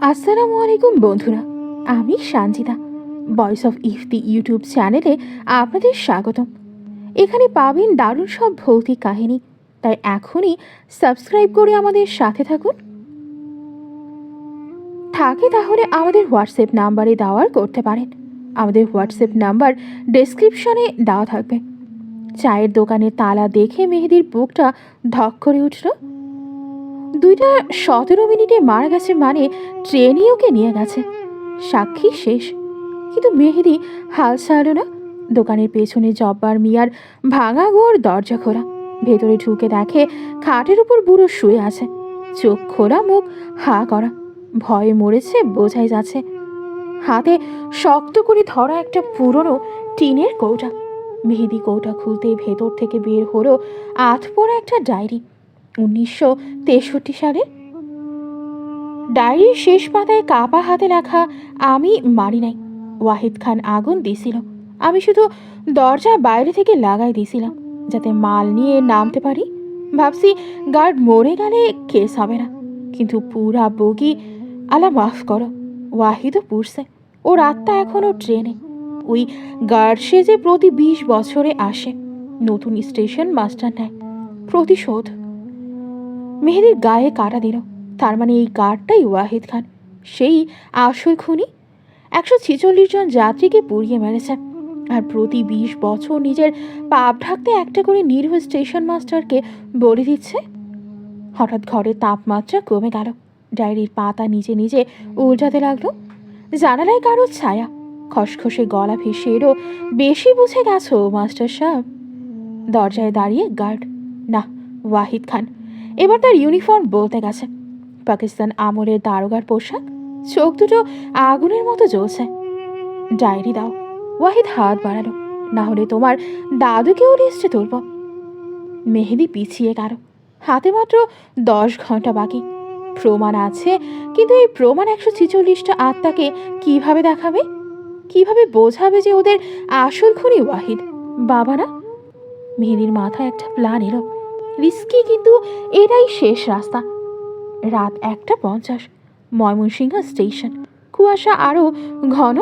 আসসালামু আলাইকুম বন্ধুরা, আমি Sanjida. Voice of Ifti YouTube চ্যানেলে আপনাদের স্বাগতম। এখানে পাবেন দারুণ সব ভৌতিক কাহিনী, তাই এখনই সাবস্ক্রাইব করে আমাদের সাথে থাকুন। থাকে তাহলে আমাদের হোয়াটসঅ্যাপ নাম্বারে দেওয়ার করতে পারেন। আমাদের হোয়াটসঅ্যাপ নাম্বার ডেসক্রিপশনে দেওয়া থাকবে। চায়ের দোকানে তালা দেখে মেহেদির বুকটা ধক করে উঠল। 2:17 মারা গেছে মানে ট্রেনই ওকে নিয়ে গেছে। সাক্ষী শেষ, কিন্তু মেহেদি হাল ছাড়ল না। দোকানের পেছনে জব্বার মিয়ার ভাঙা গোর দরজা খোলা। ভেতরে ঢুকে দেখে খাটের উপর বুড়ো শুয়ে আছে, চোখ খোলা, মুখ হা করা। ভয়ে মরেছে বোঝাই যাচ্ছে। হাতে শক্ত করে ধরা একটা পুরনো টিনের কৌটা। মেহেদি কৌটা খুলতে ভেতর থেকে বের হলো আধপোড়া একটা ডায়েরি। 1963 সালের ডায়েরির শেষ পাতায় কাপা হাতে লেখা, আমি মারি নাই, ওয়াহিদ খান আগুন দিছিল। আমি শুধু দরজা বাইরে থেকে লাগাই দিছিলাম যাতে মাল নিয়ে নামতে পারি। ভাবছি গার্ড মরে গেলে কেস হবে না, কিন্তু পুরা বগি, আলা মাফ করো, ওয়াহিদও পুড়ছে। ওর আত্মা এখনও ট্রেনে। ওই গার্ড সেজে প্রতি 20 বছরে আসে, নতুন স্টেশন মাস্টার নেয়। প্রতিশোধ। মেহেদির গায়ে কাটা দিল। তার মানে এই গার্ডটাই ওয়াহিদ খান, সেই আসল খুনি। 146 জন যাত্রীকে পুড়িয়ে মেরেছে, আর প্রতি 20 বছর নিজের পাপ ঢাকতে একটা করে নিরীহ স্টেশন মাস্টারকে বলি দিচ্ছে। হঠাৎ ঘরের তাপমাত্রা কমে গেল। ডায়েরির পাতা নিজে নিজে উল্টাতে লাগলো। জানালায় কারো ছায়া। খসখসে গলা ভেসে এলো, বেশি বুঝে গেছো মাস্টার সাহেব। দরজায় দাঁড়িয়ে গার্ড, না, ওয়াহিদ খান। এবার তার ইউনিফর্ম বলতে গেছে। পাকিস্তান আমলের দারোগার পোশাক, চোখ দুটো আগুনের মতো জ্বলছে। ডায়েরি দাও। ওয়াহিদ হাত বাড়ালো, না হলে তোমার দাদুকেও লিস্টে তুলব। মেহেদি পিছিয়ে গেল। হাতে মাত্র 10 ঘন্টা বাকি। প্রমাণ আছে, কিন্তু এই প্রমাণ 146টা আত্মাকে কিভাবে দেখাবে? কিভাবে বোঝাবে যে ওদের আসল খুনি ওয়াহিদ, বাবা না? মেহেদির মাথায় একটা প্ল্যান এলো। রিস্কি, কিন্তু এটাই শেষ রাস্তা। রাত 1:50, ময়মনসিংহ স্টেশন। কুয়াশা আরো ঘন।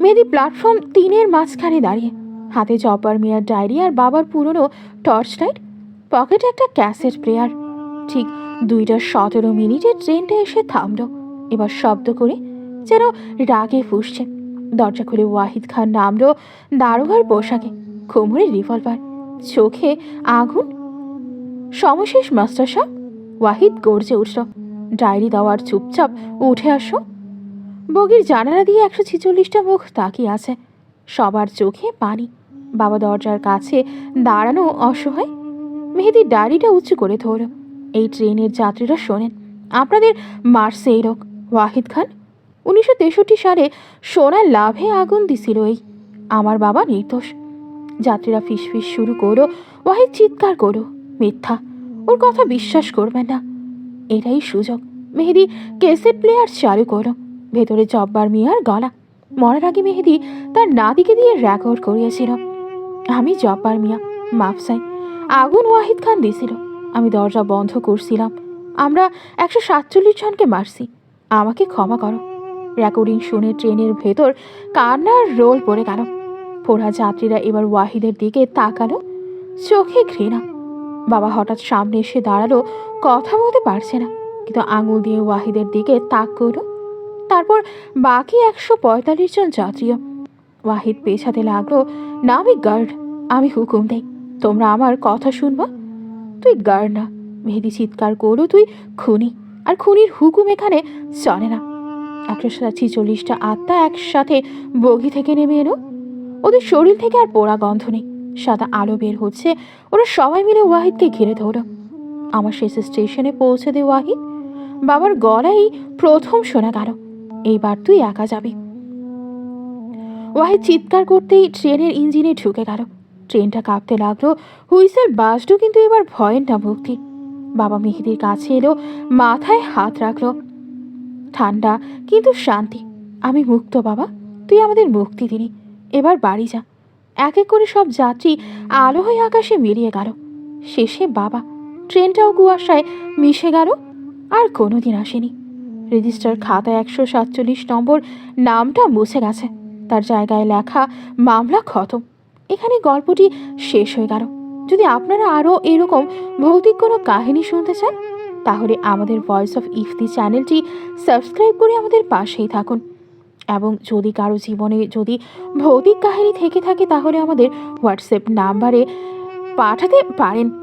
মেহেদি প্ল্যাটফর্ম 3-এর মাঝখানে দাঁড়িয়ে, হাতে জব্বার মিয়ার ডায়েরি আর বাবার পুরনো টর্চ লাইট, পকেটে একটা ক্যাসেট প্লেয়ার। ঠিক 2:17 ট্রেনটা এসে থামল। এবার শব্দ করে, যেন রাগে ফুঁসছে। দরজা খুলে ওয়াহিদ খান নামলো, দারোগার পোশাকে, কোমরে রিভলভার, চোখে আগুন। সমশেষ মাস্টার সাহেব। ওয়াহিদ গর্জে উঠল, ডায়েরি দেওয়ার চুপচাপ উঠে আসো। বগির জানালা দিয়ে 146টা মুখ তাকিয়ে আছে, সবার চোখে পানি। বাবা দরজার কাছে দাঁড়ানো অসহায়। মেহেদির ডায়েরিটা উঁচু করে ধরল। এই ট্রেনের যাত্রীরা শোনেন, আপনাদের মারছে এই লোক, ওয়াহিদ খান। 1963 সালে সোনার লাভে আগুন দিছিল এই। আমার বাবা নির্দোষ। যাত্রীরা ফিসফিস শুরু করো। ওয়াহিদ চিৎকার করো, মিথ্যা, ওর কথা বিশ্বাস করবেন না। এটাই সুযোগ। মেহেদি ক্যাসেট প্লেয়ার চালু করো। ভেতরে জব্বার মিয়ার গলা। মরার আগে মেহেদি তার নাতিকে দিয়ে রেকর্ড করিয়েছিল, আমি জব্বার মিয়া, মাফ চাই, আগুন ওয়াহিদ খান দিছিল, আমি দরজা বন্ধ করছিলাম, আমরা 147 জনকে মারছি, আমাকে ক্ষমা করো। রেকর্ডিং শুনে ট্রেনের ভেতর কান্নার রোল পড়ে গেল। পোড়া যাত্রীরা এবার ওয়াহিদের দিকে তাকালো, চোখে ঘৃণা। বাবা হঠাৎ সামনে এসে দাঁড়ালো, কথা বলতে পারছে না, কিন্তু আঙুল দিয়ে ওয়াহিদের দিকে তাক করল। তারপর বাকি 145 জন যাত্রীও। ওয়াহিদ পেছাতে লাগলো, না, আমি গার্ড, আমি হুকুম দেই, তোমরা আমার কথা শুনবা। তুই গার্ড না, মেহেদি চিৎকার করলো, তুই খুনি, আর খুনির হুকুম এখানে চলে না। 146টা আত্মা একসাথে বগি থেকে নেমে এলো। ওদের শরীর থেকে আর পোড়া গন্ধ নেই, সাদা আলো বের হচ্ছে। ওরা সবাই মিলে ওয়াহিদকে ঘিরে ধরল। আমার শেষ স্টেশনে পৌঁছে দে ওয়াহিদ। বাবার গলায় প্রথম শোনা গেল, এইবার তুই একা যাবি। ওয়াহিদ চিৎকার করতেই ট্রেনের ইঞ্জিনে ঢুকে গেল। ট্রেনটা কাঁপতে লাগলো, হুইসেল বাজলো, কিন্তু এবার ভয়ের না ভক্তি। বাবা মেহেদির কাছে এলো, মাথায় হাত রাখলো। ঠান্ডা কিন্তু শান্তি। আমি মুক্ত বাবা, তুই আমাদের মুক্তি দিলি, এবার বাড়ি যা। এক এক করে সব যাত্রী আলো হয়ে আকাশে মিলিয়ে গেল। শেষে বাবা। ট্রেনটাও কুয়াশায় মিশে গেল, আর কোনোদিন আসেনি। রেজিস্টার খাতায় 147 নম্বর নামটা মুছে গেছে, তার জায়গায় লেখা মামলা খতম। এখানে গল্পটি শেষ হয়ে গেল। যদি আপনারা আরও এরকম ভৌতিক কোনো কাহিনী শুনতে চান, তাহলে আমাদের ভয়েস অফ ইফতি চ্যানেলটি সাবস্ক্রাইব করে আমাদের পাশেই থাকুন। এবং যদি কারো জীবনে যদি ভৌতিক কাহিনী থেকে থাকে, তাহলে আমাদের হোয়াটসঅ্যাপ নাম্বারে পাঠাতে পারেন।